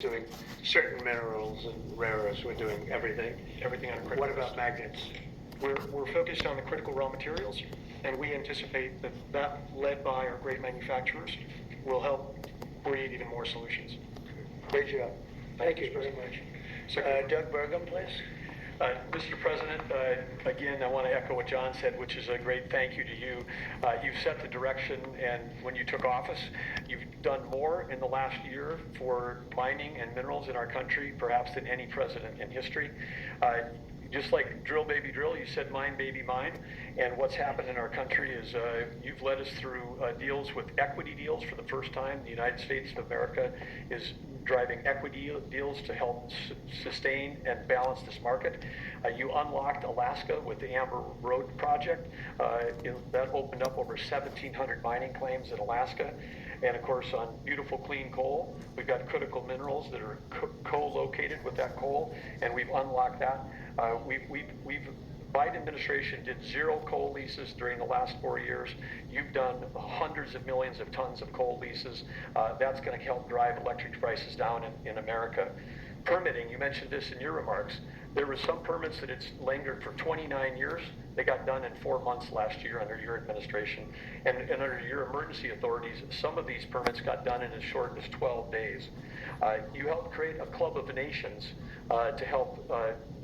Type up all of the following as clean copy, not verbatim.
doing certain minerals and rare earths. We're doing everything. Everything on critical. What about magnets? We're focused on the critical raw materials, and we anticipate that led by our great manufacturers, will help create even more solutions. Great job. Thank you very much. Doug Burgum, please. Mr. President, again, I want to echo what John said, which is a great thank you to you. You've set the direction, and when you took office, you've done more in the last year for mining and minerals in our country, perhaps than any president in history. Just like drill, baby, drill, you said mine, baby, mine. And what's happened in our country is you've led us through deals with equity deals for the first time. The United States of America is driving equity deals to help sustain and balance this market. You unlocked Alaska with the Amber Road project. That opened up over 1,700 mining claims in Alaska. And of course, on beautiful clean coal, we've got critical minerals that are co-located with that coal, and we've unlocked that. Biden administration did 0 coal leases during the last 4 years. You've done hundreds of millions of tons of coal leases. That's going to help drive electric prices down in America. Permitting, you mentioned this in your remarks. There were some permits that it's lingered for 29 years. They got done in 4 months last year under your administration. And under your emergency authorities, some of these permits got done in as short as 12 days. You helped create a club of nations to help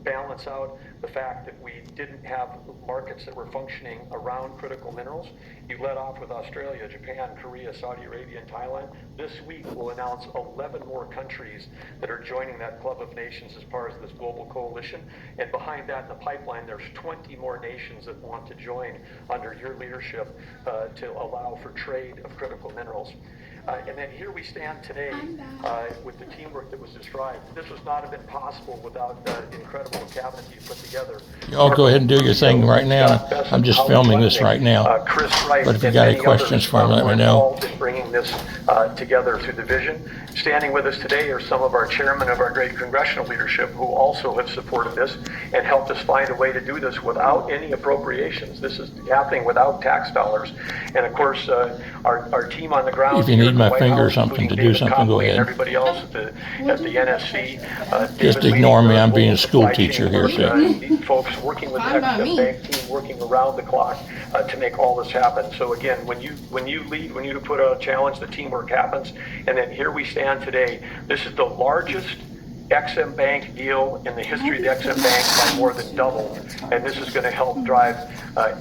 balance out the fact that we didn't have markets that were functioning around critical minerals. You led off with Australia, Japan, Korea, Saudi Arabia, and Thailand. This week we'll announce 11 more countries that are joining that club of nations as part of this global coalition. And behind that in the pipeline, there's 20 more nations that want to join under your leadership to allow for trade of critical minerals. And then here we stand today with the teamwork that was described. This would not have been possible without the incredible cabinet you put together. Y'all go ahead and do your thing right now. I'm just filming this right now. Chris Wright, but if you got any questions for me, let me know. In bringing this together through the vision. Standing with us today are some of our chairmen of our great congressional leadership who also have supported this and helped us find a way to do this without any appropriations. This is happening without tax dollars. And of course, our team on the ground. If you need my finger or something to do something, go ahead. Everybody else at the NSC. Just ignore me. I'm being a school teacher here, so. Folks working with the Exim Bank team, working around the clock to make all this happen. So again, when you lead, when you put a challenge, the teamwork happens. And then here we stand today. This is the largest Exim Bank deal in the history of the Exim Bank by more than double. And this is going to help drive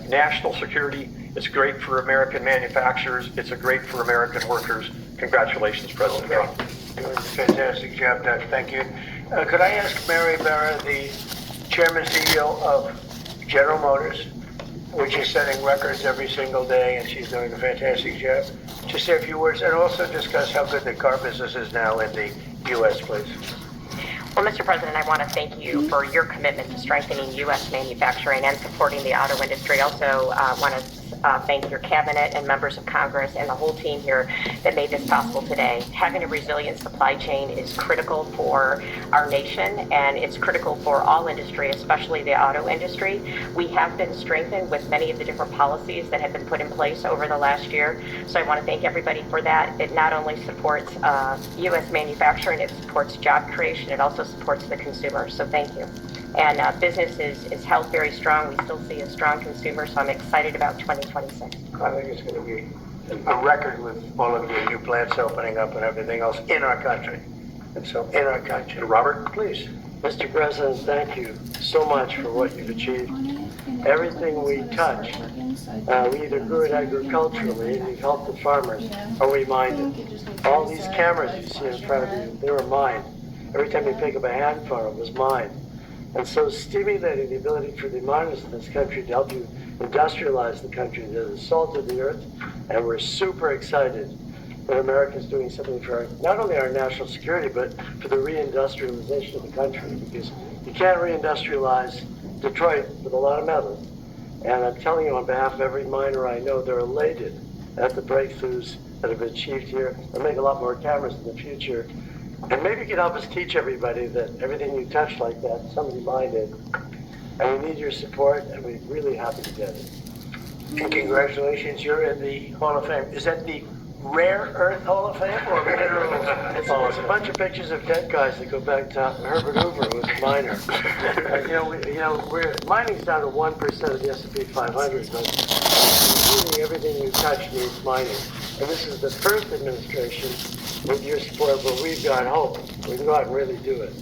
national security. It's great for American manufacturers. It's great for American workers. Congratulations, President Trump. Fantastic job, Doug. Thank you. Could I ask Mary Barra, the Chairman CEO of General Motors, which is setting records every single day, and she's doing a fantastic job, to say a few words and also discuss how good the car business is now in the U.S., please. Well, Mr. President, I want to thank you for your commitment to strengthening U.S. manufacturing and supporting the auto industry. Also, want to thank your cabinet and members of Congress and the whole team here that made this possible today. Having a resilient supply chain is critical for our nation, and it's critical for all industry, especially the auto industry. We have been strengthened with many of the different policies that have been put in place over the last year. So I want to thank everybody for that. It not only supports U.S. manufacturing, it supports job creation, it also supports the consumer. So thank you. And business is held very strong. We still see a strong consumer, so I'm excited about 2026. I think it's going to be a record with all of your new plants opening up and everything else in our country. And so in our country. Robert, please. Mr. President, thank you so much for what you've achieved. Everything we touch, we either grew it agriculturally, we've helped the farmers, or we mined it. All these cameras you see in front of you, they were mined. Every time you pick up a hand farm, it was mined. And so stimulating the ability for the miners in this country to help you industrialize the country, they're the salt of the earth, and we're super excited that America's doing something for not only our national security, but for the reindustrialization of the country, because you can't reindustrialize Detroit with a lot of metal. And I'm telling you on behalf of every miner I know, they're elated at the breakthroughs that have been achieved here. They'll make a lot more cameras in the future. And maybe you can help us teach everybody that everything you touch like that, somebody mined it. And we need your support, and we're really happy to get it. And congratulations, you're in the Hall of Fame. Is that the Rare Earth Hall of Fame or minerals? It's a bunch of pictures of dead guys that go back to Herbert Hoover, who was a miner. Mining's down to 1% of the S&P 500, but really everything you touch needs mining. And this is the first administration, with your support, where we've got hope. We can go out and really do it.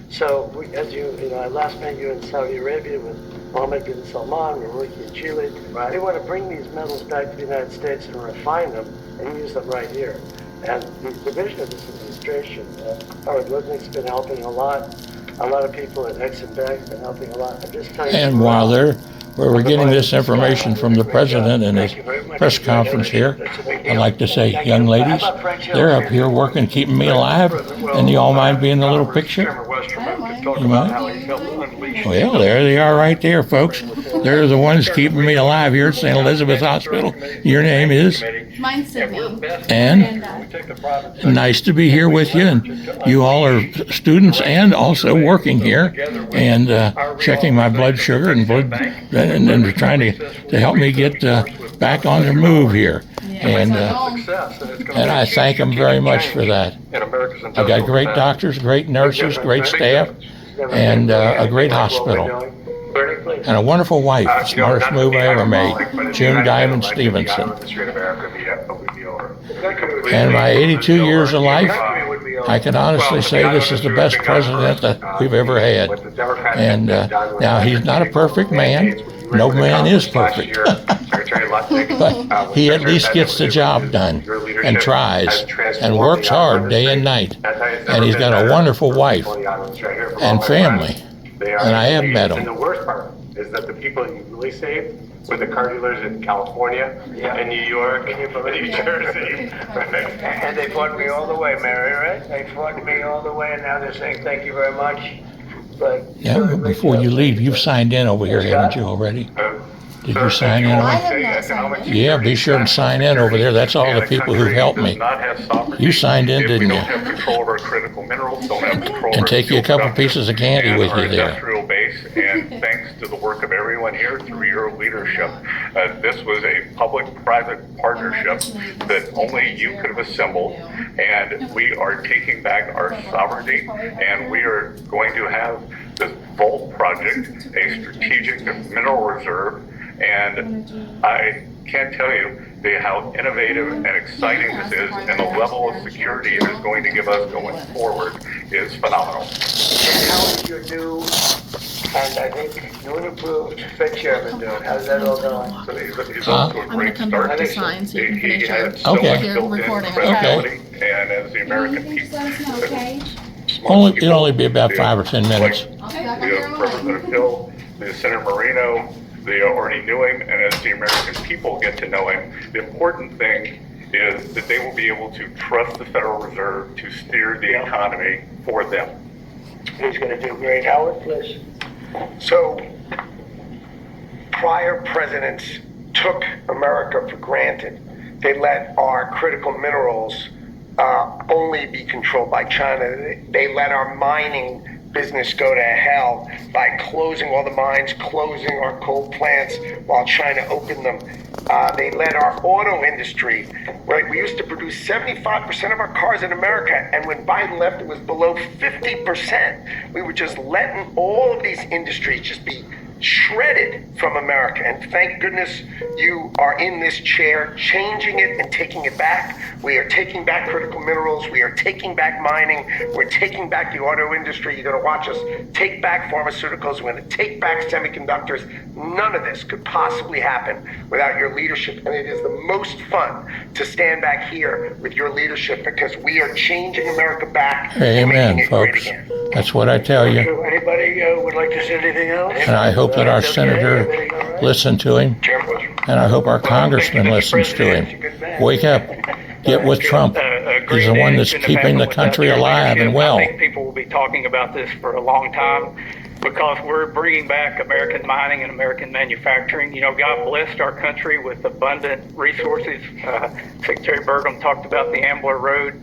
So, I last met you in Saudi Arabia with Mohammed bin Salman. We're working in Chile. Right. We want to bring these metals back to the United States and refine them and use them right here. And the vision of this administration, Howard Lutnick's been helping a lot. A lot of people at Exim Bank have been helping a lot. I'm just telling you. And while we're getting this information from the president in his press conference here, I'd like to say, young ladies, they're up here working, keeping me alive, and you all mind being the little picture? You mind? Well, there they are right there, folks. They're the ones keeping me alive here at St. Elizabeth's Hospital. Your name is? Mine's Sydney. And nice to be here with you. And you all are students and also working here and checking my blood sugar and and trying to help me get back on the move here. And I thank them very much for that. I've got great doctors, great nurses, great staff, and a great hospital. And a wonderful wife, the smartest move I ever made, June Diamond Stephenson. And my 82 years of life, I can honestly say this is the best president that we've ever had. And now he's not a perfect man. No man is perfect. But he at least gets the job done and tries and works hard day and night. And he's got a wonderful wife and family. And I have met him. And the worst part is that the people you really saved were the car dealers in California, and New York, and New Jersey. And they fought me all the way, Mary, right? They fought me all the way, and now they're saying thank you very much. But yeah, before you leave, you've signed in over here, haven't you, already? Did you sign in? I have not signed in. Yeah, be sure and sign in over there. That's all the people who've helped me. You signed in, didn't you? And take you a couple pieces of candy with you there. And thanks to the work of everyone here through your leadership, this was a public-private partnership that only you could have assembled, and we are taking back our sovereignty, and we are going to have this Vault project, a strategic mineral reserve, and I can't tell you how innovative and exciting this is, and the level of security it is going to give us going forward is phenomenal. and how is your new, and I think new and improved Fed chairman doing? How's that all going? So he's off to a I'm gonna great come start. back to sign so you can He finish had your, so much Okay. your built-in recording. credibility, and as the American people, It'll only be about 5 or 10 minutes. I'll be back on the here in a Representative while. Hill, the Senator Marino, they already knew him, and as the American people get to know him, the important thing is that they will be able to trust the Federal Reserve to steer the economy for them. He's going to do great. Howard, please. So, prior presidents took America for granted. They let our critical minerals only be controlled by China. They let our mining business go to hell by closing all the mines, closing our coal plants while China opened them. They let our auto industry, right? We used to produce 75% of our cars in America, and when Biden left, it was below 50%. We were just letting all of these industries just be shredded from America. And thank goodness you are in this chair, changing it and taking it back. We are taking back critical minerals. We are taking back mining. We're taking back the auto industry. You're going to watch us take back pharmaceuticals. We're going to take back semiconductors. None of this could possibly happen without your leadership. And it is the most fun to stand back here with your leadership because we are changing America back and making Amen, it great folks. again. That's what I tell you. Anybody would like to say anything else? And I hope that our senator listened to him, and I hope our congressman listens to him. Wake up. Get with Trump. He's the one that's keeping the country alive and well. I think people will be talking about this for a long time because we're bringing back American mining and American manufacturing. You know, God blessed our country with abundant resources. Secretary Burgum talked about the Ambler Road.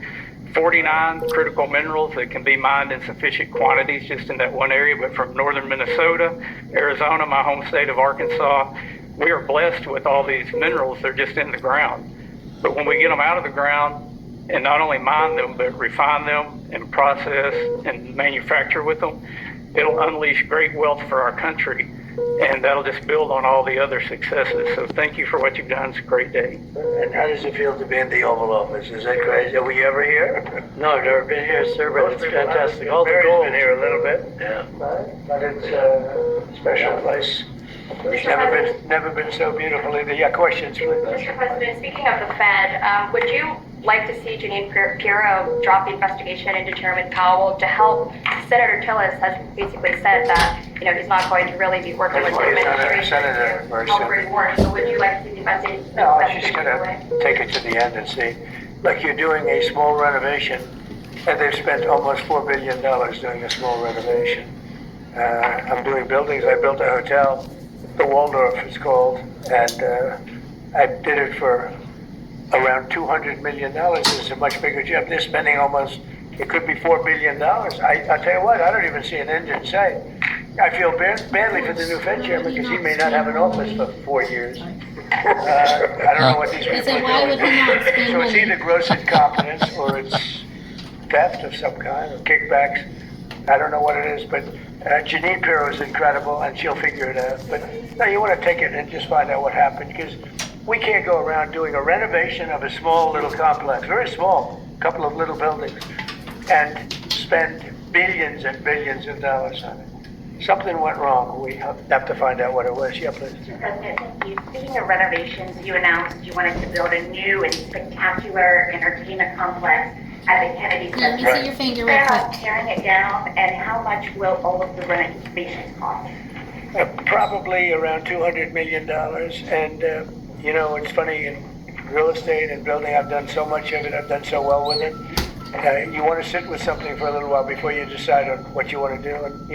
49 critical minerals that can be mined in sufficient quantities just in that one area, but from northern Minnesota, Arizona, my home state of Arkansas, we are blessed with all these minerals. They're just in the ground. But when we get them out of the ground and not only mine them, but refine them and process and manufacture with them, it'll unleash great wealth for our country. And that'll just build on all the other successes. So thank you for what you've done. It's a great day. And how does it feel to be in the Oval Office? Is that crazy? Are we ever here? No, I've never been here, sir, but it's fantastic. All the Mary's gold. been here a little bit. Yeah. But it's a special place. It's never been so beautiful either. Yeah, questions, please. Mr. President, speaking of the Fed, would you like to see Janine Pirro drop the investigation into Chairman Powell to help? Senator Tillis has basically said that, he's not going to really be working with the administration Senator to help reward. So would you like to see the investigation? No, she's going to take it to the end and see. Like you're doing a small renovation, and they've spent almost $4 billion doing a small renovation. I'm doing buildings. I built a hotel, the Waldorf it's called, and I did it for around $200 million. It's a much bigger job. They're spending almost, it could be $4 billion. I'll tell you what, I don't even see an end in sight. I feel badly for the new Fed chairman because he may not have an office for 4 years. I don't know what these people So why are would he not doing. spend So it's money? either gross incompetence or it's theft of some kind or kickbacks. I don't know what it is, but Janine Pirro is incredible and she'll figure it out. But no, you want to take it and just find out what happened because we can't go around doing a renovation of a small little complex, very small, a couple of little buildings, and spend billions and billions of dollars on it. Something went wrong. We have to find out what it was. Yeah, please. Mr. President, thank you. Speaking of renovations, you announced you wanted to build a new and spectacular entertainment complex at the Kennedy Let me Center. see your finger real Plan on quick. tearing it down, and how much will all of the renovations cost? Probably around $200 million. And, it's funny, in real estate and building, I've done so much of it. I've done so well with it. You want to sit with something for a little while before you decide on what you want to do. And,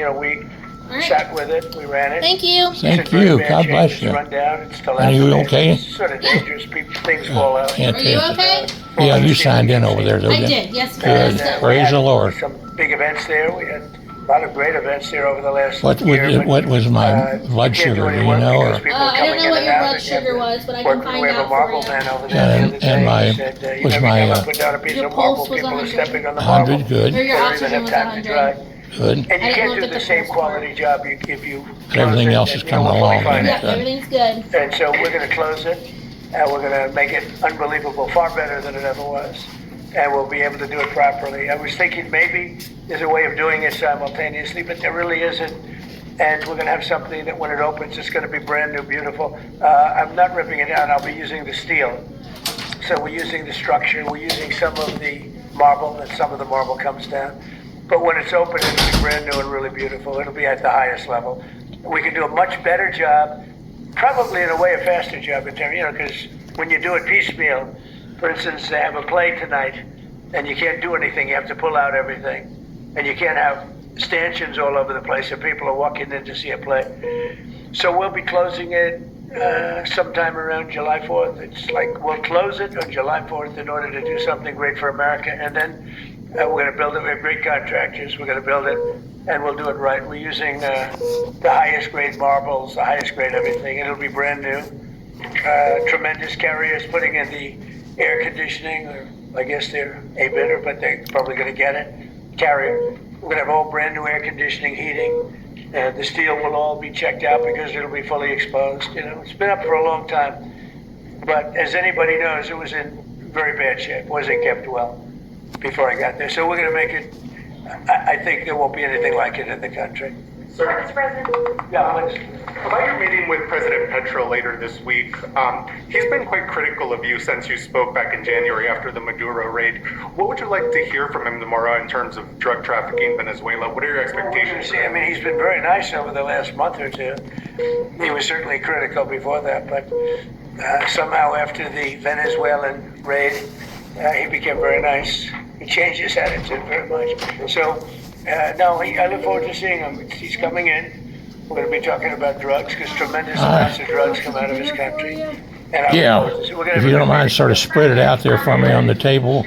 we right. sat with it. We ran it. Thank you. It's in Thank very you. bad God shape. bless It's you. run down. It's still Are you okay? It's sort of dangerous. Things fall out. Can't Are you take it. okay? Yeah, you signed in over there, didn't I you? did, yes. Good. Yes. Praise the Lord. Some big events there. We had a lot of great events there over the last What year. but, what was my we blood can't sugar, any do you work know? because Or, people are I don't coming know in what and your out, blood and you have sugar to was, but I work can with- find we have out a for marble you. man over there the other day. and my- He said, was every my, time I put down a piece your of marble, pulse was people are 100. stepping on the marble. 100, good. Or your They don't even oxygen have was time to 100. dry. Good. And you I didn't can't look do at the the same pulse quality job if you But everything close it, else and, is coming we'll along, find isn't out. Yeah, everything's good. And so we're going to close it, and we're going to make it unbelievable, far better than it ever was. And we'll be able to do it properly. I was thinking maybe there's a way of doing it simultaneously, but there really isn't. And we're going to have something that when it opens, it's going to be brand new, beautiful. I'm not ripping it down. I'll be using the steel. So we're using the structure. We're using some of the marble, and some of the marble comes down. But when it's open, it'll be brand new and really beautiful. It'll be at the highest level. We can do a much better job, probably in a way a faster job in terms, because when you do it piecemeal, for instance, they have a play tonight, and you can't do anything. You have to pull out everything, and you can't have stanchions all over the place, and people are walking in to see a play. So we'll be closing it sometime around July 4th. It's like we'll close it on July 4th in order to do something great for America, and then we're going to build it. We have great contractors. We're going to build it, and we'll do it right. We're using the highest grade marbles, the highest grade everything. It'll be brand new. Tremendous carriers putting in the air conditioning, or I guess they're a bidder, but they're probably going to get it. Carrier. We're going to have all brand new air conditioning, heating. The steel will all be checked out because it'll be fully exposed. It's been up for a long time, but as anybody knows, it was in very bad shape. Wasn't kept well before I got there. So we're going to make it. I think there won't be anything like it in the country. Mr. President? Yeah, please. About your meeting with President Petro later this week, he's been quite critical of you since you spoke back in January after the Maduro raid. What would you like to hear from him tomorrow in terms of drug trafficking in Venezuela? What are your expectations? See, I mean, he's been very nice over the last month or two. He was certainly critical before that, but somehow after the Venezuelan raid, he became very nice. He changed his attitude very much. So, no, I look forward to seeing him. He's coming in. We're going to be talking about drugs because tremendous amounts of drugs come out of his country. And I Yeah, look forward to- we're gonna if have you a don't mind, sort of spread it out there for me on the table.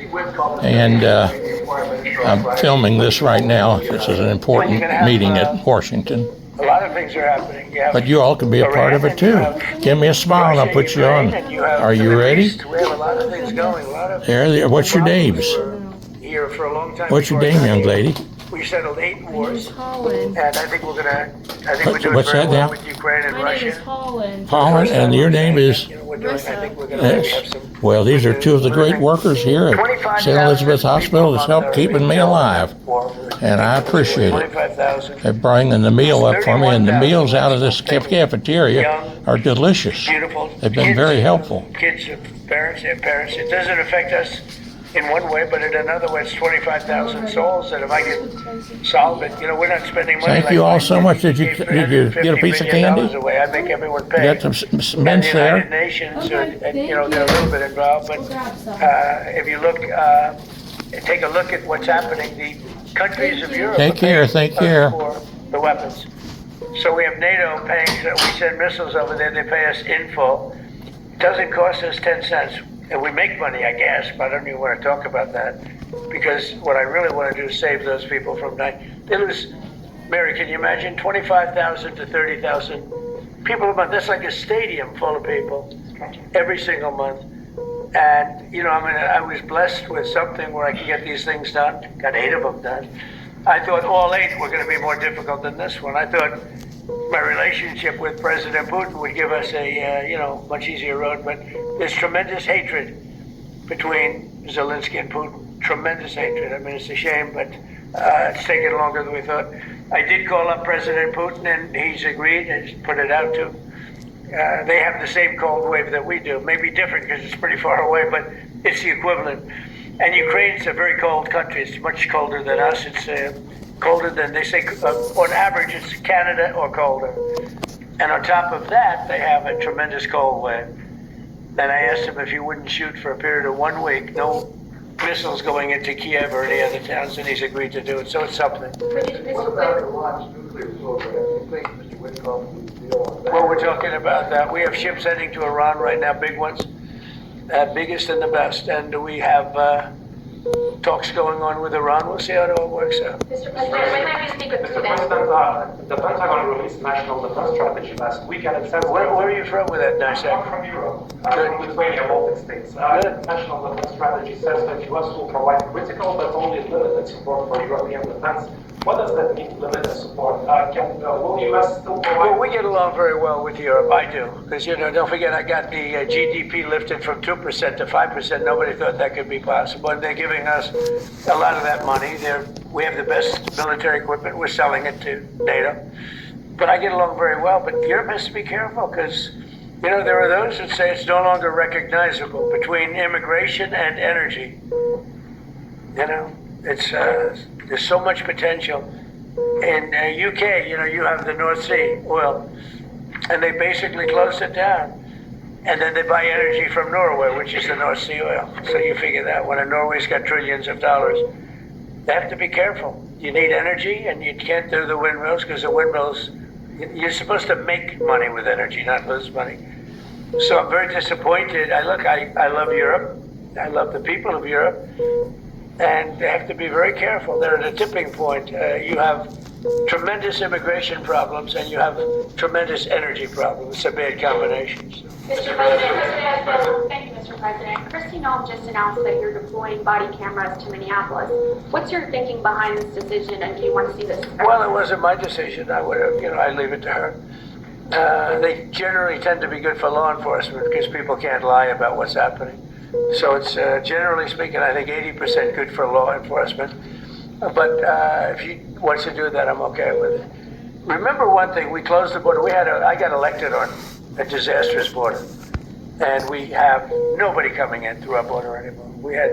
And I'm filming this right now. This is an important meeting at Washington. A lot of things are happening. You have But you all can be a part of it too. Give me a smile and I'll put you on. Are you ready? We have a lot of things going. A lot of What's your names? here for a long time. What's your name, young lady? We settled 8 wars, Holland. and I think we're doing What's very that well now? with Ukraine and My name is Russia. Holland. Holland, and your name is? We're doing, I think we're going to maybe have some. Well, these are two of the great workers here at St. Elizabeth Hospital that's helped keeping me alive. And I appreciate it. 25,000. They're bringing the meal up for me, and the meals out of this cafeteria are delicious. Beautiful. They've been very helpful. Kids, parents, their parents. It doesn't affect us in one way, but in another way, it's 25,000 souls that if I can solve it, we're not spending money. Thank you all so much. Did you get a piece of candy? Away. I make everyone pay. You got some mints and the United there? Nations, Okay, they're a little bit involved, but if you look, take a look at what's happening, the countries of Europe Take care, take care. for the weapons. So we have NATO paying, we send missiles over there, they pay us in full. It doesn't cost us 10 cents. And we make money, I guess, but I don't even want to talk about that. Because what I really want to do is save those people from dying. They lose, Mary, can you imagine 25,000 to 30,000 people a month? That's like a stadium full of people every single month. And, I was blessed with something where I could get these things done. Got 8 of them done. I thought all 8 were going to be more difficult than this one. I thought my relationship with President Putin would give us a, much easier road. But there's tremendous hatred between Zelensky and Putin. Tremendous hatred. I mean, it's a shame, but it's taken longer than we thought. I did call up President Putin, and he's agreed and put it out to. They have the same cold wave that we do. Maybe different because it's pretty far away, but it's the equivalent. And Ukraine's a very cold country. It's much colder than us. It's colder than, they say, on average, it's Canada or colder. And on top of that, they have a tremendous cold wave. Then I asked him if he wouldn't shoot for a period of 1 week, no missiles going into Kiev or any other towns, and he's agreed to do it. So it's something. What about Iran's nuclear program? Do you think Mr. Witkoff would deal on that? Well, we're talking about that. We have ships heading to Iran right now, big ones, biggest and the best. And we have talks going on with Iran. We'll see how it all works out. Mr. President, when might we speak with Mr. President? President, the Pentagon released National Defense Strategy last week, and it says Where are you from with that nice I'm accent? from Europe, Good. from Lithuania, Baltic states. Good. National Defense Strategy says that U.S. will provide critical but only limited support for European defense. What does that mean, limited support? Will U.S. still provide? Well, we get along very well with Europe. I do. Because, don't forget, I got the GDP lifted from 2% to 5%. Nobody thought that could be possible. And they're giving us a lot of that money. We have the best military equipment. We're selling it to NATO. But I get along very well. But Europe has to be careful because, there are those that say it's no longer recognizable between immigration and energy. It's there's so much potential. In UK, you have the North Sea oil, and they basically closed it down. And then they buy energy from Norway, which is the North Sea oil. So you figure that when Norway's got trillions of dollars, they have to be careful. You need energy, and you can't do the windmills because the windmills, you're supposed to make money with energy, not lose money. So I'm very disappointed. I love Europe. I love the people of Europe. And they have to be very careful. They're at a tipping point. You have tremendous immigration problems and you have tremendous energy problems. It's a bad combination. Mr. President, thank you, Mr. President. Kristi Noem just announced that you're deploying body cameras to Minneapolis. What's your thinking behind this decision, and do you want to see this? Well, it wasn't my decision. I would have, I leave it to her. They generally tend to be good for law enforcement because people can't lie about what's happening. So it's generally speaking, I think 80% good for law enforcement. But if he wants to do that, I'm okay with it. Remember one thing: we closed the border. I got elected on a disastrous border, and we have nobody coming in through our border anymore. We had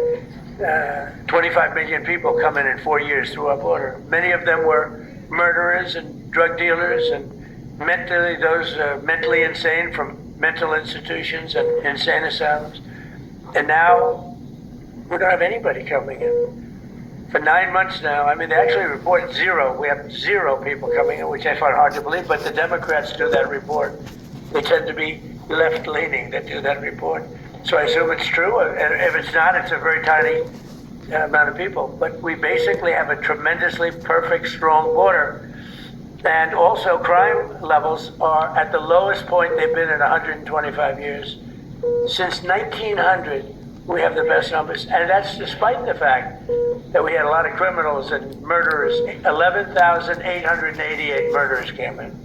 25 million people come in 4 years through our border. Many of them were murderers and drug dealers and mentally insane from mental institutions and insane asylums. And now we don't have anybody coming in. For 9 months now, I mean, they actually report 0. We have 0 people coming in, which I find hard to believe, but the Democrats do that report. They tend to be left-leaning that do that report. So I assume it's true. And if it's not, it's a very tiny amount of people. But we basically have a tremendously perfect, strong border. And also, crime levels are at the lowest point they've been in 125 years. Since 1900, we have the best numbers. And that's despite the fact that we had a lot of criminals and murderers. 11,888 murders came in.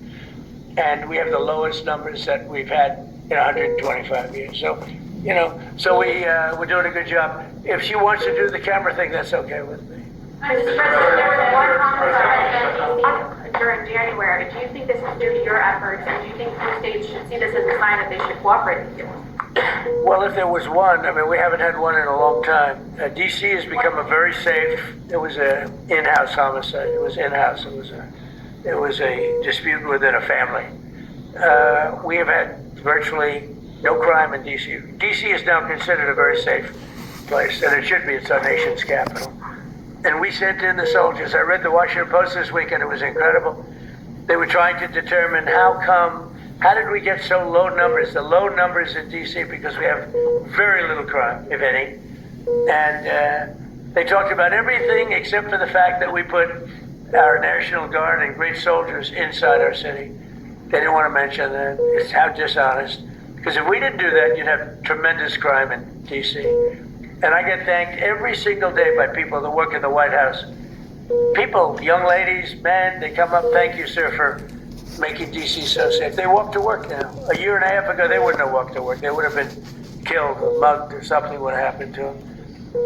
And we have the lowest numbers that we've had in 125 years. So, we're doing a good job. If she wants to do the camera thing, that's okay with me. Mr. President, there was one homicide during January. Do you think this is due to your efforts, and do you think the states should see this as a sign that they should cooperate with you? Well, if there was one, we haven't had one in a long time. D.C. has become a very safe. It was an in-house homicide. It was in-house. It was a dispute within a family. We have had virtually no crime in D.C. D.C. is now considered a very safe place, and it should be. It's our nation's capital. And we sent in the soldiers. I read the Washington Post this weekend. It was incredible. They were trying to determine how did we get so low numbers? The low numbers in D.C. because we have very little crime, if any. And they talked about everything except for the fact that we put our National Guard and great soldiers inside our city. They didn't want to mention that. It's how dishonest. Because if we didn't do that, you'd have tremendous crime in D.C. And I get thanked every single day by people that work in the White House. People, young ladies, men, they come up, thank you, sir, for making D.C. so safe. They walk to work now. A year and a half ago, they wouldn't have walked to work. They would have been killed or mugged or something would have happened to them.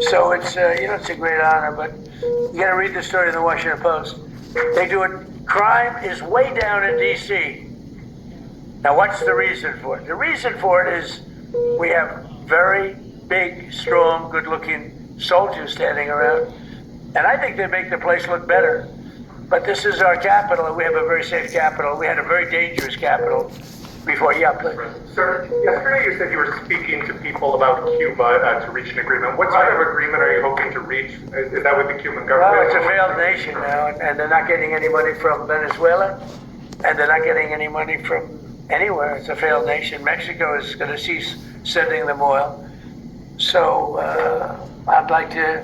So it's, it's a great honor, but you got to read the story in the Washington Post. They do it. Crime is way down in D.C. Now, what's the reason for it? The reason for it is we have very big, strong, good-looking soldiers standing around. And I think they make the place look better. But this is our capital, and we have a very safe capital. We had a very dangerous capital before. Yeah, please. Sir, yesterday you said you were speaking to people about Cuba to reach an agreement. What sort of agreement are you hoping to reach? Is that with the Cuban government? Well, it's a failed nation now, and they're not getting any money from Venezuela, and they're not getting any money from anywhere. It's a failed nation. Mexico is going to cease sending them oil. So I'd like to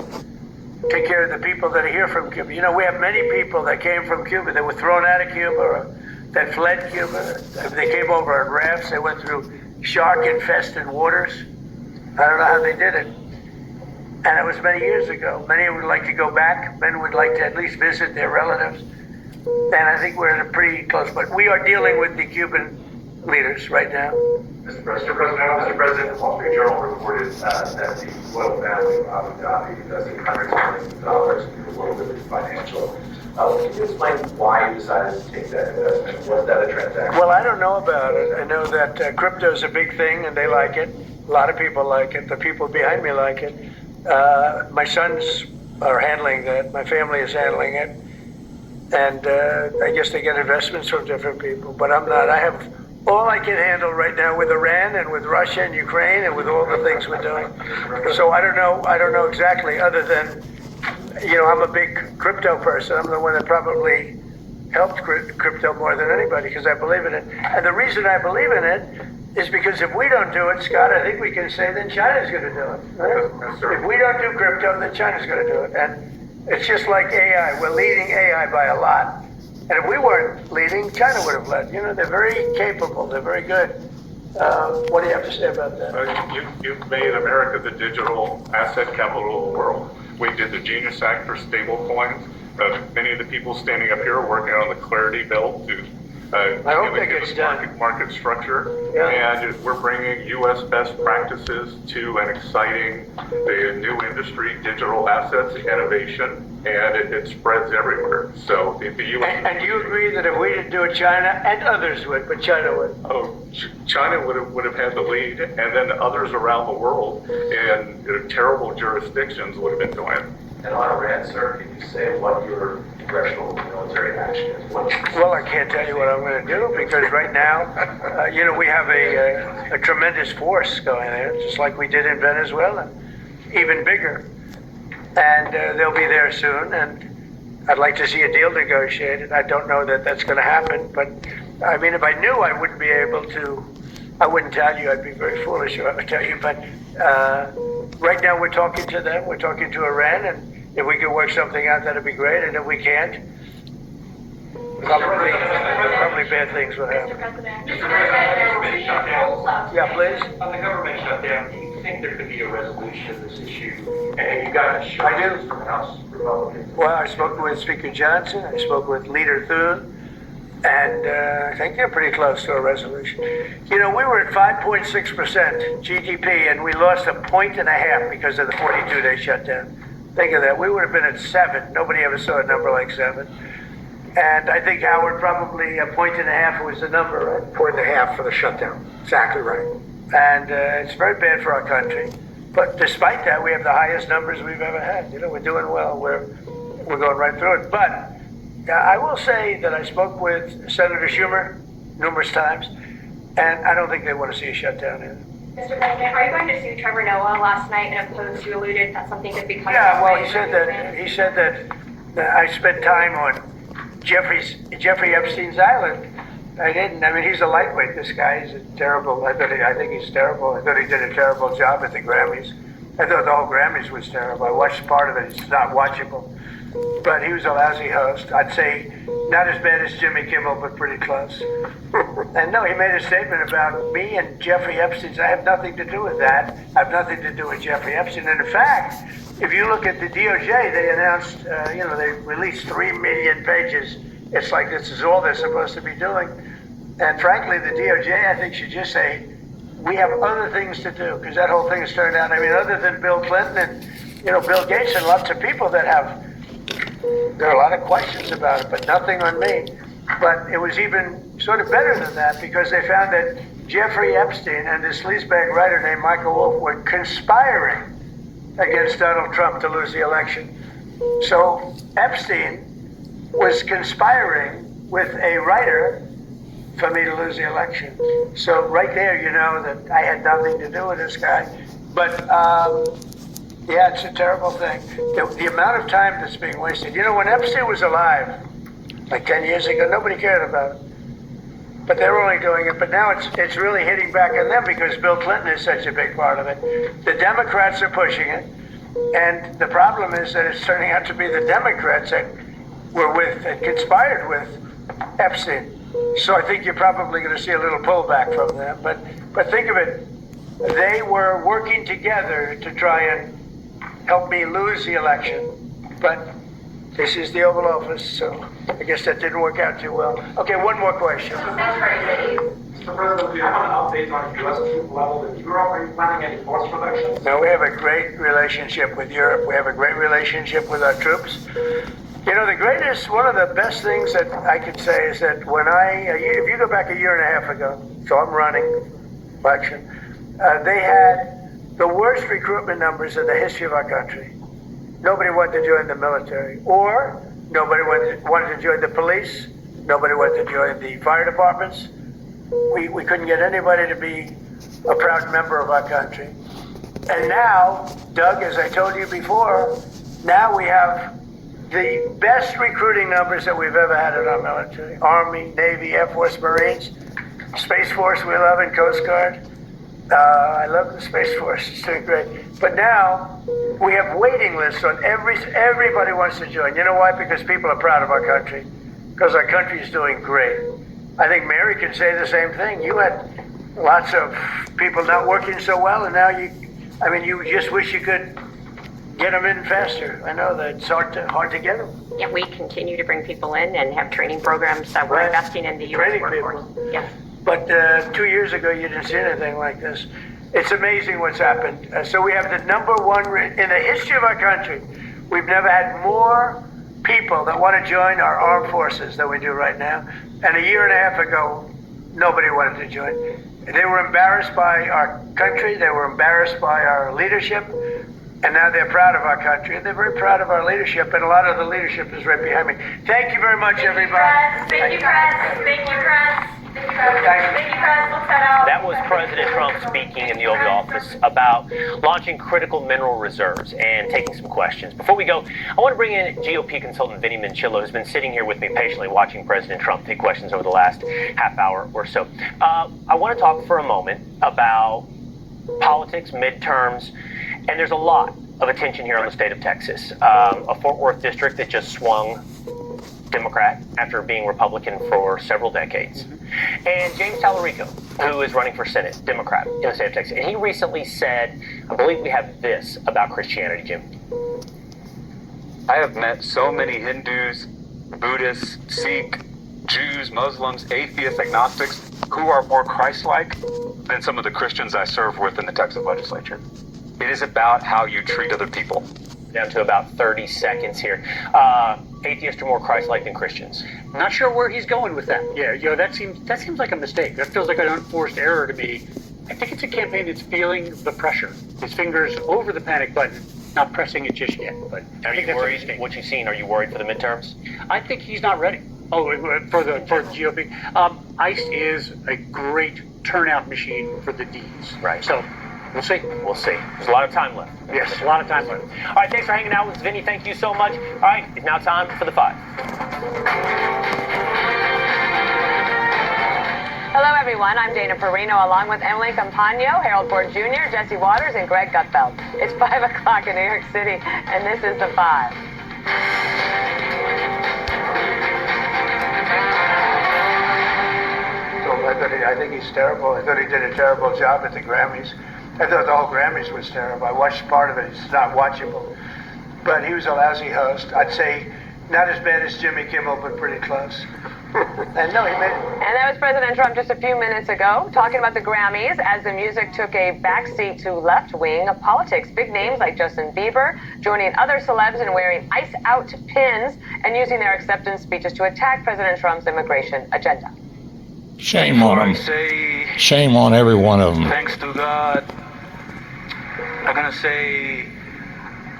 take care of the people that are here from Cuba. You know, we have many people that came from Cuba that were thrown out of Cuba or that fled Cuba. They came over on rafts. They went through shark-infested waters. I don't know how they did it. And it was many years ago. Many would like to go back. Many would like to at least visit their relatives. And I think we're in a pretty close, but we are dealing with the Cuban leaders right now. Mr. President, the Wall Street Journal reported that the royal family of Abu Dhabi invested hundreds of millions of dollars in the World Liberty Financial. Can you explain why you decided to take that investment? Was that a transaction? Well, I don't know about it. I know that crypto is a big thing and they like it. A lot of people like it. The people behind me like it. My sons are handling that. My family is handling it. And I guess they get investments from different people, but I'm not. I have all I can handle right now with Iran and with Russia and Ukraine and with all the things we're doing. So I don't know exactly, other than, I'm a big crypto person. I'm the one that probably helped crypto more than anybody because I believe in it. And the reason I believe in it is because if we don't do it, Scott, I think we can say then China's going to do it. Right? If we don't do crypto, then China's going to do it. And it's just like AI. We're leading AI by a lot. And if we weren't leading, China would have led. They're very capable. They're very good. What do you have to say about that? You've made America the digital asset capital of the world. We did the Genius Act for stable coins. Many of the people standing up here are working on the Clarity Bill to I hope that gets done. Market structure, Yeah. and we're bringing U.S. best practices to an exciting new industry, digital assets, innovation, and it spreads everywhere. So the U.S. And do you agree that if we didn't do it, China and others would, but China would? China would have had the lead, and then others around the world in terrible jurisdictions would have been doing it. And on Iran, sir, can you say what your congressional military action is? Well, I can't tell you what I'm going to do because right now, we have a tremendous force going there, just like we did in Venezuela, even bigger. And they'll be there soon, and I'd like to see a deal negotiated. I don't know that that's going to happen, but I mean, if I knew, I wouldn't be able to. I wouldn't tell you. I'd be very foolish if I would tell you. But right now, we're talking to them. We're talking to Iran, and if we could work something out, that'd be great. And if we can't, probably bad things would Mr. happen. President. Yeah, please. On the government shutdown, do you think there could be a resolution of this issue? And you got assurances from House Republicans? Well, I spoke with Speaker Johnson, I spoke with Leader Thune, and I think they're pretty close to a resolution. You know, we were at 5.6% GDP, and we lost 1.5 points because of the 42-day shutdown. Think of that. We would have been at 7. Nobody ever saw a number like 7. And I think, Howard, probably 1.5 points was the number, right? 1.5 for the shutdown. Exactly right. And it's very bad for our country. But despite that, we have the highest numbers we've ever had. You know, we're doing well. We're going right through it. But I will say that I spoke with Senator Schumer numerous times, and I don't think they want to see a shutdown either. Mr. President, are you going to sue Trevor Noah? Last night in a post, you alluded that something could be coming. Yeah, well, he said that I spent time on Jeffrey Epstein's island. I didn't. I mean, he's a lightweight. This guy is terrible. I think he's terrible. I thought he did a terrible job at the Grammys. I thought the whole Grammys was terrible. I watched part of it. It's not watchable. But he was a lousy host. I'd say not as bad as Jimmy Kimmel, but pretty close. And no, he made a statement about me and Jeffrey Epstein. I have nothing to do with that. I have nothing to do with Jeffrey Epstein. And in fact, if you look at the DOJ, they announced, they released 3 million pages. It's like this is all they're supposed to be doing. And frankly, the DOJ, I think, should just say, we have other things to do, because that whole thing has turned out, I mean, other than Bill Clinton and, Bill Gates and lots of people that there are a lot of questions about it, but nothing on me. But it was even sort of better than that, because they found that Jeffrey Epstein and this sleazebag writer named Michael Wolff were conspiring against Donald Trump to lose the election. So Epstein was conspiring with a writer for me to lose the election. So right there, you know that I had nothing to do with this guy. But yeah, it's a terrible thing. The amount of time that's being wasted. You know, when Epstein was alive, like 10 years ago, nobody cared about it. But they're only doing it. But now it's really hitting back on them because Bill Clinton is such a big part of it. The Democrats are pushing it. And the problem is that it's turning out to be the Democrats that were that conspired with Epstein. So I think you're probably going to see a little pullback from them. But think of it, they were working together to try and help me lose the election. But this is the Oval Office, so I guess that didn't work out too well. Okay, one more question. Mr. President, do you have an update on U.S. troop level in Europe? Are you planning any force reductions? No, we have a great relationship with Europe. We have a great relationship with our troops. You know, one of the best things that I could say is that if you go back a year and a half ago, so I'm running election, they had the worst recruitment numbers in the history of our country. Nobody wanted to join the military, or nobody wanted to join the police. Nobody wanted to join the fire departments. We couldn't get anybody to be a proud member of our country. And now, Doug, as I told you before, now we have the best recruiting numbers that we've ever had in our military. Army, Navy, Air Force, Marines, Space Force we love, and Coast Guard. I love the Space Force, it's doing great. But now we have waiting lists on everybody wants to join. You know why? Because people are proud of our country. Because our country is doing great. I think Mary can say the same thing. You had lots of people not working so well, and now you just wish you could get them in faster. I know that it's hard to get them. Yeah, we continue to bring people in and have training programs. We're investing in the U.S. workforce. Yes. But 2 years ago, you didn't see anything like this. It's amazing what's happened. So we have the number one in the history of our country. We've never had more people that want to join our armed forces than we do right now. And a year and a half ago, nobody wanted to join. They were embarrassed by our country. They were embarrassed by our leadership. And now they're proud of our country. And they're very proud of our leadership. And a lot of the leadership is right behind me. Thank you very much, everybody. Thank you, Press. Thank you, Press. That was President Trump speaking in the Oval Office about launching critical mineral reserves and taking some questions. Before we go, I want to bring in GOP consultant Vinny Minchillo, who's been sitting here with me patiently watching President Trump take questions over the last half hour or so. I want to talk for a moment about politics, midterms, and there's a lot of attention here on the state of Texas. A Fort Worth district that just swung Democrat after being Republican for several decades, and James Tallarico, who is running for Senate, Democrat in the state of Texas. And he recently said, I believe we have this about Christianity, Jim. I have met so many Hindus, Buddhists, Sikh, Jews, Muslims, atheists, agnostics who are more Christ-like than some of the Christians I serve with in the Texas legislature. It is about how you treat other people. Down to about 30 seconds here. Atheists are more Christ-like than Christians. Not sure where he's going with that. Yeah, that seems like a mistake. That feels like an unforced error to me. I think it's a campaign that's feeling the pressure. His fingers over the panic button, not pressing it just yet. But are you worried? What you've seen? Are you worried for the midterms? I think he's not ready. Oh, for the GOP. ICE is a great turnout machine for the Ds. Right. So we'll see. We'll see. There's a lot of time left. Yes, a lot of time left. All right, thanks for hanging out with us, Vinny. Thank you so much. All right, it's now time for the 5. Hello, everyone. I'm Dana Perino, along with Emily Campagno, Harold Ford Jr., Jesse Waters, and Greg Gutfeld. It's 5 o'clock in New York City, and this is the 5. I think he's terrible. I thought he did a terrible job at the Grammys. I thought the whole Grammys was terrible. I watched part of it. It's not watchable. But he was a lousy host. I'd say not as bad as Jimmy Kimmel, but pretty close. And no, he made it. And that was President Trump just a few minutes ago, talking about the Grammys as the music took a backseat to left-wing politics. Big names like Justin Bieber joining other celebs in wearing ice-out pins and using their acceptance speeches to attack President Trump's immigration agenda. Shame on them. Shame on every one of them. Thanks to God. I'm gonna say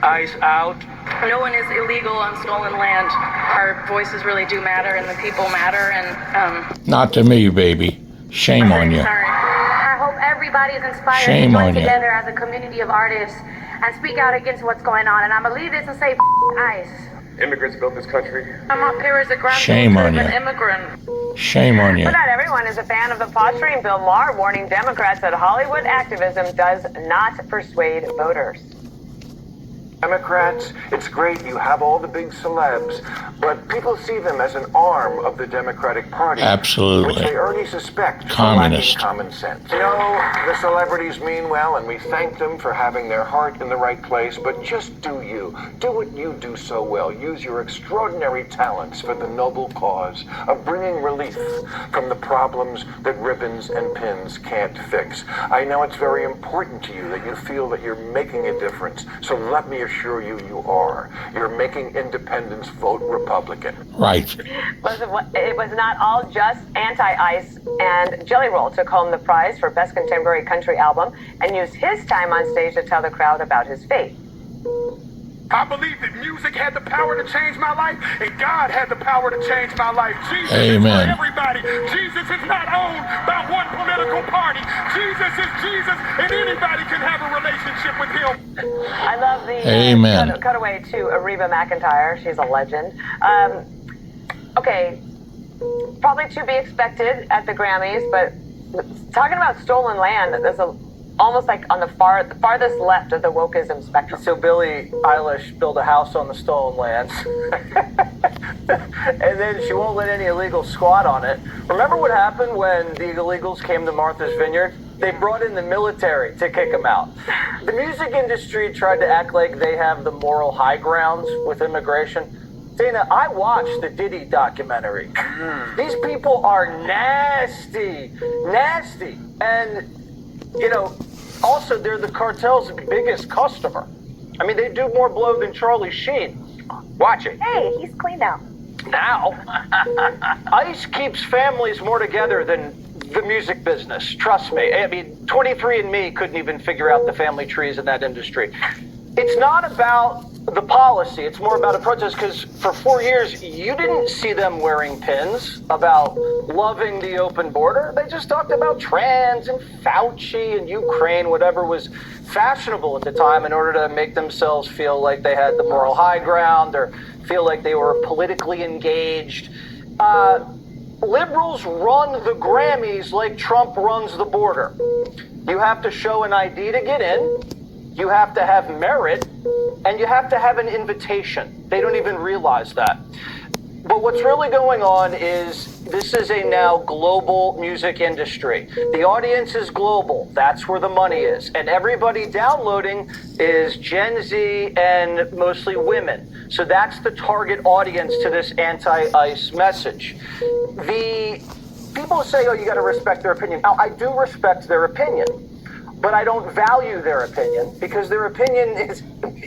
ice out. No one is illegal on stolen land. Our voices really do matter, and the people matter. And not to me, baby. Shame on you. Sorry. I hope everybody's inspired Shame to join on you. together as a community of artists and speak out against what's going on. And I'm gonna leave this and say ICE. Immigrants built this country. I'm up here as a Shame on grandmother of you. an immigrant. Shame on you. But not everyone is a fan of the posturing Bill Maher, warning Democrats that Hollywood activism does not persuade voters. Democrats, it's great you have all the big celebs, but people see them as an arm of the Democratic Party. Absolutely. Which they already suspect Communist. for lacking common sense. You know, the celebrities mean well, and we thank them for having their heart in the right place, but just do you. Do what you do so well. Use your extraordinary talents for the noble cause of bringing relief from the problems that ribbons and pins can't fix. I know it's very important to you that you feel that you're making a difference, so let me assure you, you are. You're making independents vote Republican. Right. It was not all just anti-ICE, and Jelly Roll took home the prize for Best Contemporary Country Album and used his time on stage to tell the crowd about his faith. I believe that music had the power to change my life, and God had the power to change my life. Jesus Amen. is for everybody. Jesus is not owned by one political party. Jesus is Jesus, and anybody can have a relationship with him. I love the Amen. cutaway to Reba McEntire. She's a legend. Okay, probably to be expected at the Grammys, but talking about stolen land, there's almost like on the farthest left of the wokeism spectrum. So Billie Eilish built a house on the stolen lands, and then she won't let any illegals squat on it. Remember what happened when the illegals came to Martha's Vineyard? They brought in the military to kick them out. The music industry tried to act like they have the moral high grounds with immigration. Dana, I watched the Diddy documentary. These people are nasty, nasty. And, you know, also they're the cartel's biggest customer. I mean, they do more blow than Charlie Sheen. Watch it. Hey, he's clean now. Now? ICE keeps families more together than the music business. Trust me. I mean, 23andMe couldn't even figure out the family trees in that industry. It's not about the policy. It's more about a protest, because for 4 years, you didn't see them wearing pins about loving the open border. They just talked about trans and Fauci and Ukraine, whatever was fashionable at the time, in order to make themselves feel like they had the moral high ground or feel like they were politically engaged. Liberals run the Grammys like Trump runs the border. You have to show an ID to get in. You have to have merit, and you have to have an invitation. They don't even realize that. But what's really going on is this is a now global music industry. The audience is global. That's where the money is. And everybody downloading is Gen Z and mostly women. So that's the target audience to this anti-ICE message. The people say, oh, you got to respect their opinion. Now, I do respect their opinion, but I don't value their opinion because their opinion is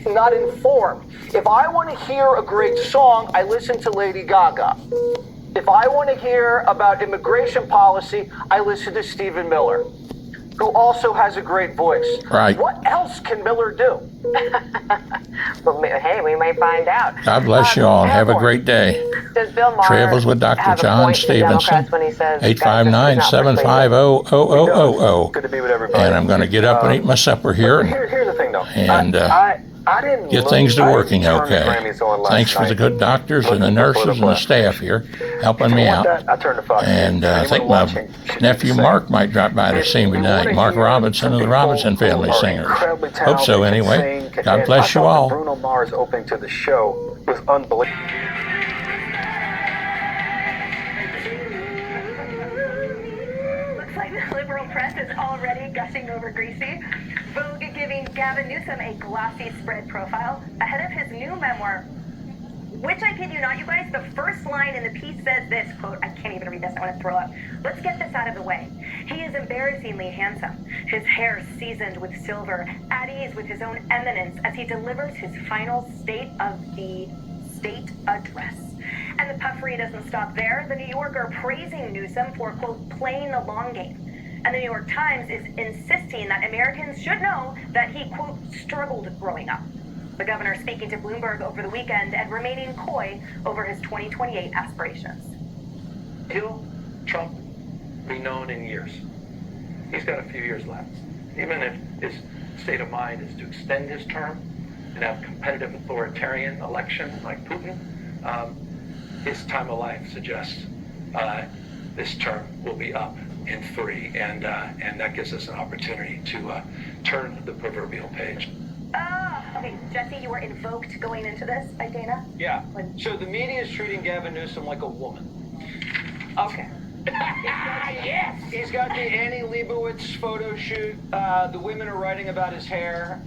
not informed. If I want to hear a great song, I listen to Lady Gaga. If I want to hear about immigration policy, I listen to Stephen Miller, who also has a great voice. Right. What else can Miller do? Well, hey, we might find out. God bless you all and have a great day. Does Bill Maher Travels with Dr. have a John point to Stephenson, Democrats when he says, guys, this is not for 859-750-0000. Good to be with everybody. And I'm going to get up and eat my supper here Here's the thing, though. and I didn't get things to working okay. Thanks for the good doctors and the nurses and the staff here helping me out. I turned to Fox. And I think my nephew Mark might drop by to see me tonight. Mark Robinson of the Robinson Family Singers. Hope so anyway. God bless you all. Bruno Mars opening to the show was unbelievable. Looks like the liberal press is already gushing over Greasy. Vogue giving Gavin Newsom a glossy spread profile ahead of his new memoir, which I kid you not, you guys, the first line in the piece says this, quote, I can't even read this, I want to throw up. Let's get this out of the way. He is embarrassingly handsome. His hair seasoned with silver, at ease with his own eminence as he delivers his final State of the State address. And the puffery doesn't stop there. The New Yorker praising Newsom for, quote, playing the long game. And the New York Times is insisting that Americans should know that he, quote, struggled growing up. The governor speaking to Bloomberg over the weekend and remaining coy over his 2028 aspirations. He'll, Trump, be known in years. He's got a few years left. Even if his state of mind is to extend his term and have competitive authoritarian election like Putin, his time of life suggests this term will be up in 3, and that gives us an opportunity to turn the proverbial page. Okay, Jesse, you were invoked going into this by Dana? Yeah. So the media is treating Gavin Newsom like a woman. Okay. Yes! He's got the Annie Leibovitz photo shoot. The women are writing about his hair.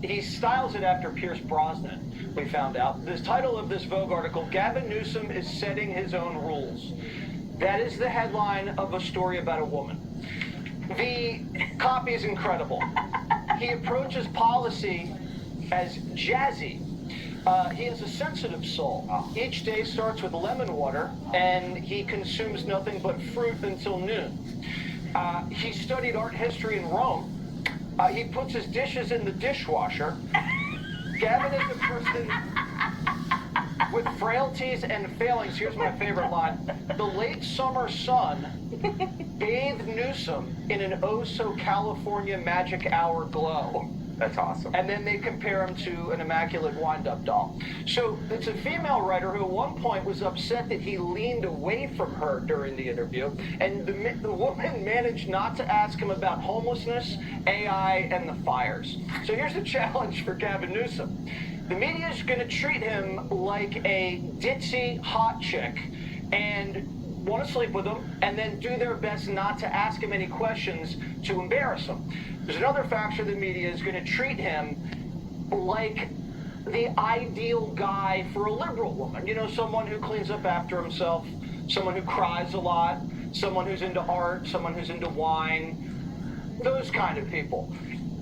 He styles it after Pierce Brosnan, we found out. The title of this Vogue article, Gavin Newsom is setting his own rules. That is the headline of a story about a woman. The copy is incredible. He approaches policy as jazzy. He has a sensitive soul. Each day starts with lemon water, and he consumes nothing but fruit until noon. He studied art history in Rome. He puts his dishes in the dishwasher. Gavin is a person with frailties and failings. Here's my favorite line. The late summer sun bathed Newsom in an oh-so-California magic hour glow. That's awesome. And then they compare him to an immaculate wind-up doll. So it's a female writer who at one point was upset that he leaned away from her during the interview, and the woman managed not to ask him about homelessness, AI, and the fires. So here's the challenge for Gavin Newsom. The media is going to treat him like a ditzy hot chick and want to sleep with him and then do their best not to ask him any questions to embarrass him. There's another factor the media is going to treat him like the ideal guy for a liberal woman. You know, someone who cleans up after himself, someone who cries a lot, someone who's into art, someone who's into wine, those kind of people.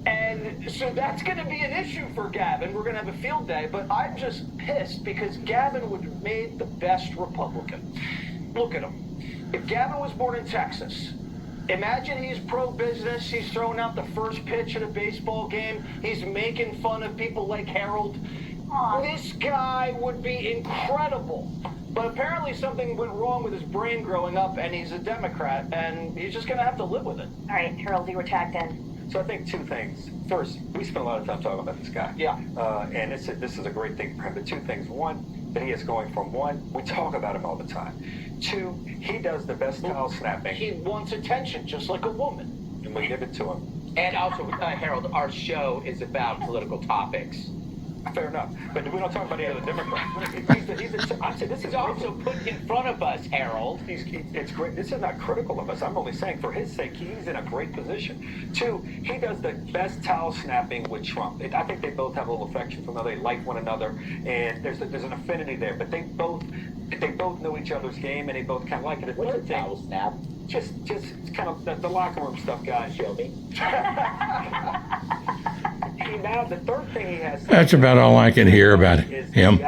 And so that's going to be an issue for Gavin. We're going to have a field day, but I'm just pissed because Gavin would have made the best Republican. Look at him. If Gavin was born in Texas, imagine he's pro-business, he's throwing out the first pitch at a baseball game, he's making fun of people like Harold. This guy would be incredible. But apparently something went wrong with his brain growing up, and he's a Democrat, and he's just going to have to live with it. All right, Harold, you were tagged in. So I think 2 things. First, we spent a lot of time talking about this guy. Yeah. And this is a great thing for him. But 2 things. 1, that he is going from 1, we talk about him all the time. 2, he does the best towel snapping. He wants attention, just like a woman. And we give it to him. And also, Harold, our show is about political topics. Fair enough. But we don't talk about any other Democrats. I'm saying this is also put in front of us, Harold. It's great. This is not critical of us. I'm only saying for his sake, he's in a great position. Two, he does the best towel snapping with Trump. I think they both have a little affection for one another. They like one another, and there's an affinity there. But they both know each other's game, and they both kind of like it. What's a towel snap? Just kind of the locker room stuff, guys. Show me. Now the third thing he has. That's about all I can hear about him.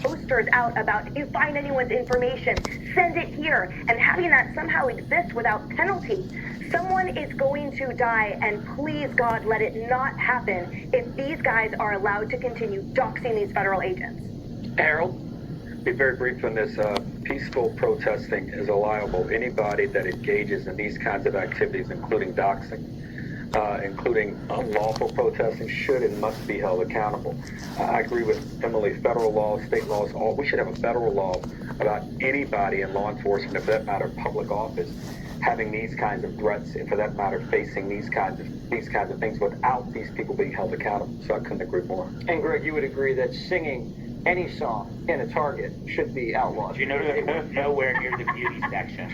Posters out about if you find anyone's information, send it here, and having that somehow exist without penalty. Someone is going to die, and please, God, let it not happen if these guys are allowed to continue doxing these federal agents. Harold? Be very brief on this. Peaceful protesting is allowable. Anybody that engages in these kinds of activities, including doxing, including unlawful protesting, should and must be held accountable. I agree with Emily. Federal laws, state laws, we should have a federal law about anybody in law enforcement, and for that matter, public office, having these kinds of threats, and for that matter, facing these kinds of things without these people being held accountable. So I couldn't agree more. And Greg, you would agree that singing any song in a Target should be outlawed. You notice they were nowhere near the beauty section.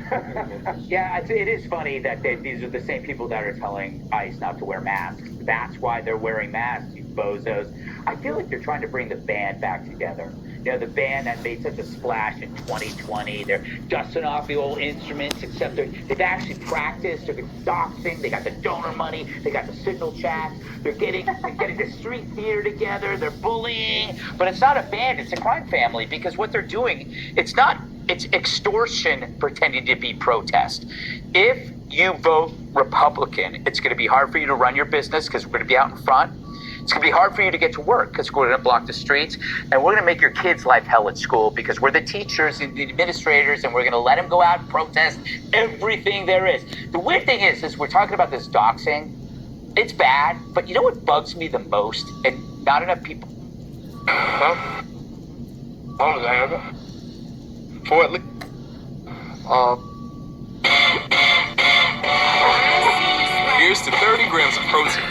Yeah, it is funny that these are the same people that are telling ICE not to wear masks. That's why they're wearing masks, you bozos. I feel like they're trying to bring the band back together. You know, the band that made such a splash in 2020. They're dusting off the old instruments, except they've actually practiced. They're doxing. They got the donor money. They got the signal chat. They're getting the street theater together. They're bullying. But it's not a band. It's a crime family, because what they're doing, it's extortion pretending to be protest. If you vote Republican, it's going to be hard for you to run your business because we're going to be out in front. It's going to be hard for you to get to work because we're going to block the streets, and we're going to make your kids' life hell at school because we're the teachers and the administrators, and we're going to let them go out and protest everything there is. The weird thing is we're talking about this doxing. It's bad, but you know what bugs me the most? And not enough people. Huh? Oh, that. For at least. Here's to 30 grams of protein.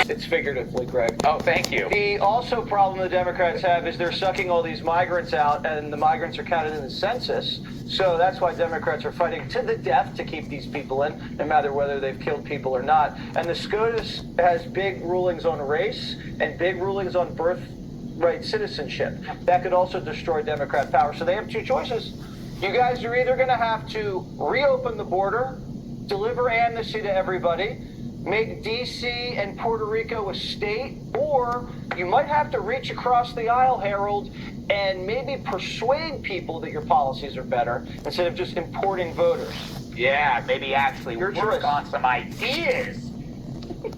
It's figuratively, Greg. Oh, thank you. The also problem the Democrats have is they're sucking all these migrants out, and the migrants are counted in the census. So that's why Democrats are fighting to the death to keep these people in, no matter whether they've killed people or not. And the SCOTUS has big rulings on race and big rulings on birthright citizenship. That could also destroy Democrat power. So they have two choices. You guys are either going to have to reopen the border, deliver amnesty to everybody, make D.C. and Puerto Rico a state, or you might have to reach across the aisle, Harold, and maybe persuade people that your policies are better instead of just importing voters. Yeah, maybe actually Your work choice. on some ideas,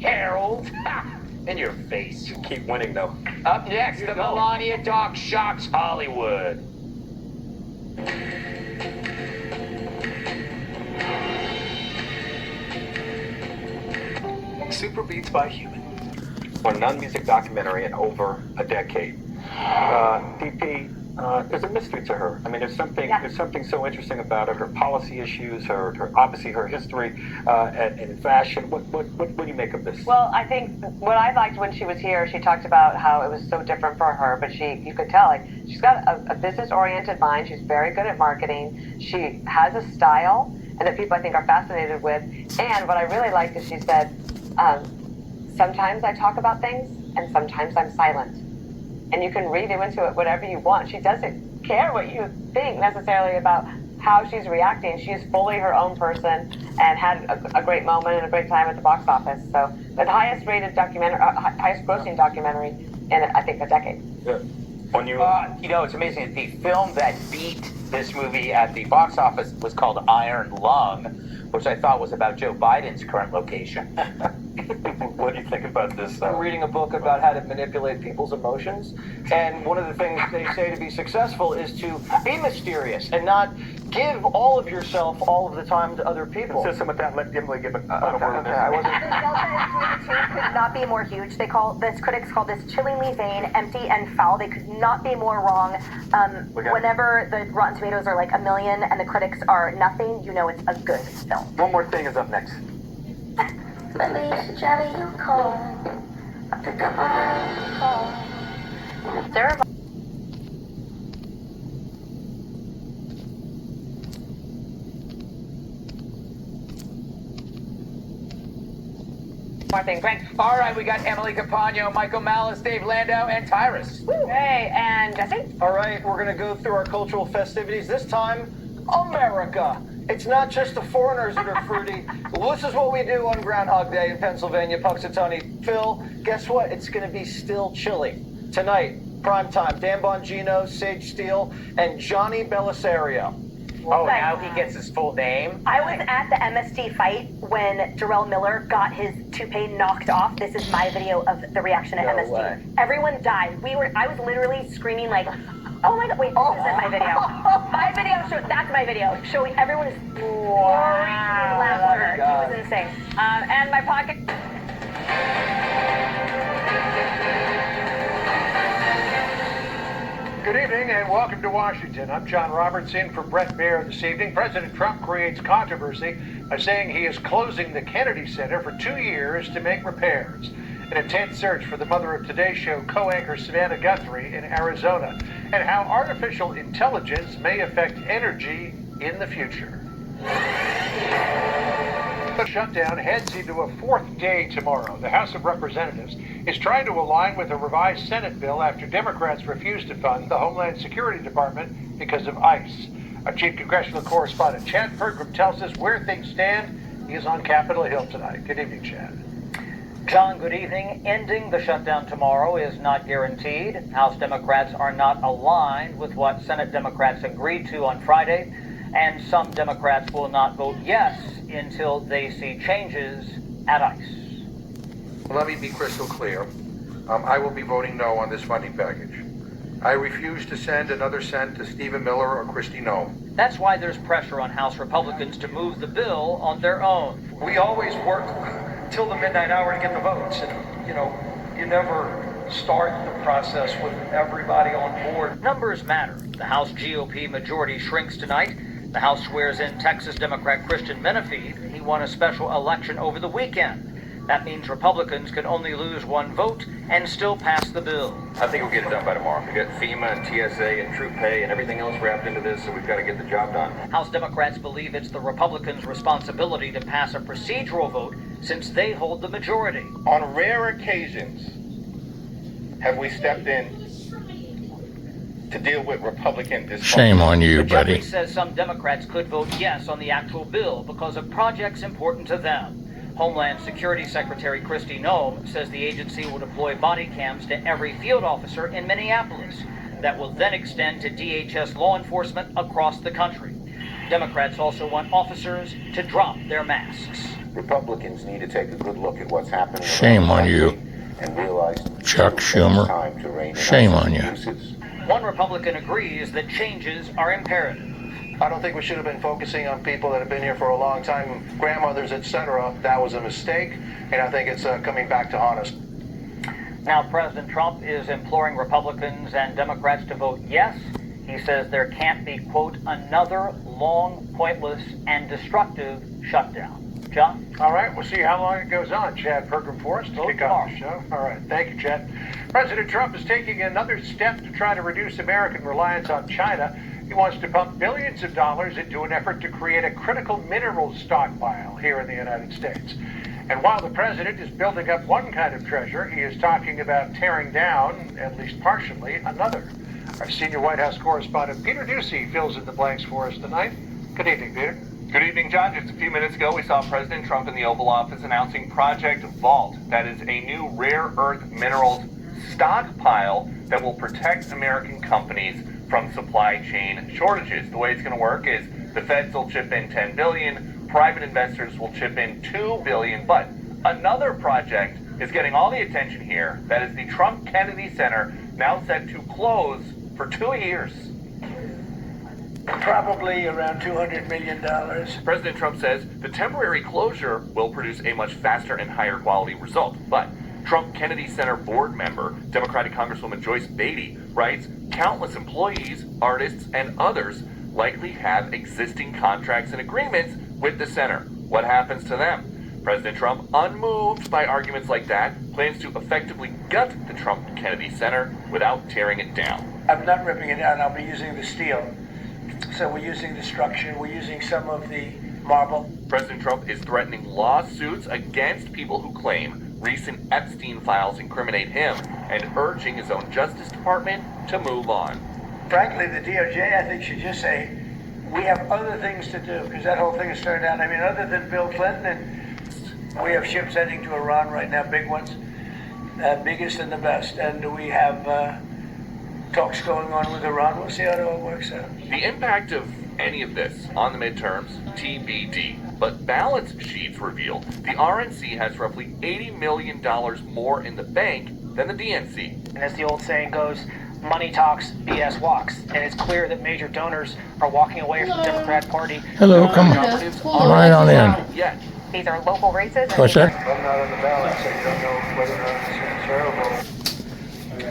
Harold. In your face. You keep winning, though. Up next, the Melania Doc shocks Hollywood. Super Beats by Human. One non-music documentary in over a decade. DP, there's a mystery to her. I mean, there's something so interesting about her policy issues, her obviously her history, and fashion. What do you make of this? Well, I think what I liked when she was here, she talked about how it was so different for her, but you could tell, like, she's got a business-oriented mind. She's very good at marketing. She has a style, and that people, I think, are fascinated with. And what I really liked is she said, sometimes I talk about things, and sometimes I'm silent. And you can read into it whatever you want. She doesn't care what you think necessarily about how she's reacting. She's fully her own person and had a great moment and a great time at the box office. So the highest rated documentary, highest grossing documentary in, I think, a decade. Yeah. On you. You know, it's amazing. The film that beat this movie at the box office was called Iron Lung, which I thought was about Joe Biden's current location. What do you think about this? I'm reading a book about how to manipulate people's emotions, and one of the things they say to be successful is to be mysterious and not give all of yourself all of the time to other people. Consistent with that, let Emily give a final word. I wasn't. The delta between the two could not be more huge. Critics call this chillingly vain, empty, and foul. They could not be more wrong. Whenever the Rotten Tomatoes are like 1 million and the critics are nothing, you know it's a good film. One more thing is up next. Felicia, Jerry, you call. Sarah. One thing, Frank. All right, we got Emily Capano, Michael Malice, Dave Landau, and Tyrus. Hey, and Jesse? All right, we're going to go through our cultural festivities. This time, America. It's not just the foreigners that are fruity. This is what we do on Groundhog Day in Pennsylvania, Punxsutawney. Phil, guess what? It's going to be still chilly. Tonight, prime time, Dan Bongino, Sage Steele, and Johnny Bellisario. Oh, now he gets his full name? I was at the MST fight when Jarrell Miller got his toupee knocked off. This is my video of the reaction at MST. way. Everyone died. I was literally screaming like, oh my God, wait, this isn't my video. My video that's my video, showing everyone is roaring with laughter. It was insane. And my pocket. Good evening and welcome to Washington. I'm John Roberts in for Brett Baer this evening. President Trump creates controversy by saying he is closing the Kennedy Center for 2 years to make repairs. An intense search for the mother of Today's Show co-anchor Savannah Guthrie in Arizona, and how artificial intelligence may affect energy in the future. The shutdown heads into a fourth day tomorrow. The House of Representatives is trying to align with a revised Senate bill after Democrats refused to fund the Homeland Security Department because of ICE. Our chief congressional correspondent Chad Pergram tells us where things stand. He is on Capitol Hill tonight. Good evening, Chad. John, good evening. Ending the shutdown tomorrow is not guaranteed. House Democrats are not aligned with what Senate Democrats agreed to on Friday, and some Democrats will not vote yes until they see changes at ICE. Let me be crystal clear. I will be voting no on this funding package. I refuse to send another cent to Stephen Miller or Kristi Noem. That's why there's pressure on House Republicans to move the bill on their own. We always work till the midnight hour to get the votes. And, you never start the process with everybody on board. Numbers matter. The House GOP majority shrinks tonight. The House swears in Texas Democrat Christian Menifee. He won a special election over the weekend. That means Republicans can only lose one vote and still pass the bill. I think we'll get it done by tomorrow. We got FEMA and TSA and troop pay and everything else wrapped into this, so we've got to get the job done. House Democrats believe it's the Republicans' responsibility to pass a procedural vote since they hold the majority. On rare occasions, have we stepped in to deal with Republican dysfunction. Shame on you, buddy. Jeffrey says some Democrats could vote yes on the actual bill because of projects important to them. Homeland Security Secretary Kristi Noem says the agency will deploy body cams to every field officer in Minneapolis. That will then extend to DHS law enforcement across the country. Democrats also want officers to drop their masks. Republicans need to take a good look at what's happening. Shame on you, and realize Chuck Schumer. Shame on you. One Republican agrees that changes are imperative. I don't think we should have been focusing on people that have been here for a long time, grandmothers, etc. That was a mistake, and I think it's coming back to haunt us. Now, President Trump is imploring Republicans and Democrats to vote yes. He says there can't be, quote, another long, pointless, and destructive shutdown. John? All right, we'll see how long it goes on. Chad Pergram for us to kick off the show. All right, thank you, Chad. President Trump is taking another step to try to reduce American reliance on China. He wants to pump billions of dollars into an effort to create a critical minerals stockpile here in the United States. And while the president is building up one kind of treasure, he is talking about tearing down, at least partially, another. Our senior White House correspondent Peter Ducey fills in the blanks for us tonight. Good evening, Peter. Good evening, John. Just a few minutes ago, we saw President Trump in the Oval Office announcing Project Vault. That is a new rare earth minerals stockpile that will protect American companies from supply chain shortages. The way it's going to work is the feds will chip in $10 billion, private investors will chip in $2 billion, but another project is getting all the attention here. That is the Trump Kennedy Center, now set to close for 2 years. Probably around $200 million. President Trump says the temporary closure will produce a much faster and higher quality result. But Trump Kennedy Center board member, Democratic Congresswoman Joyce Beatty, writes, countless employees, artists, and others likely have existing contracts and agreements with the center. What happens to them? President Trump, unmoved by arguments like that, plans to effectively gut the Trump Kennedy Center without tearing it down. I'm not ripping it down. I'll be using the steel. So we're using the structure. We're using some of the marble. President Trump is threatening lawsuits against people who claim recent Epstein files incriminate him and urging his own Justice Department to move on. Frankly, the DOJ, I think, should just say, we have other things to do, because that whole thing is turned down. I mean, other than Bill Clinton, and we have ships heading to Iran right now, big ones, biggest and the best. And we have talks going on with Iran. We'll see how it all works out. The impact of any of this on the midterms, TBD. But balance sheets reveal the RNC has roughly $80 million more in the bank than the DNC. And as the old saying goes, money talks, BS walks. And it's clear that major donors are walking away from the Democrat Party. Hello, come right on in. Yet. These are local races. What's that? I'm not on the ballot, so you don't know whether or not it's transferable.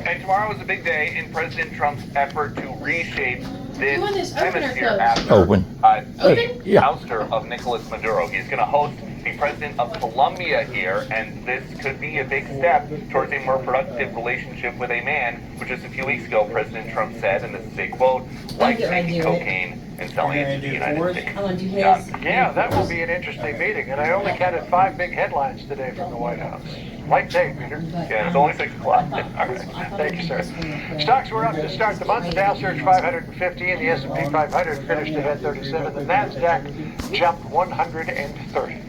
And tomorrow is a big day in President Trump's effort to reshape this open or hemisphere closed? after Open. the ouster of Nicolas Maduro. He's going to host the president of Colombia here, and this could be a big step towards a more productive relationship with a man who just a few weeks ago President Trump said, and this is a quote, like taking cocaine and selling it to the United States. John? Yeah, that will be an interesting meeting, and I only counted 5 big headlines today from the White House. Light day, Peter. Yeah, it's only 6 o'clock. All right, thank you, sir. Stocks were up to start the month. The Dow surged 550, and the S&P 500 finished ahead 37. The Nasdaq jumped 130.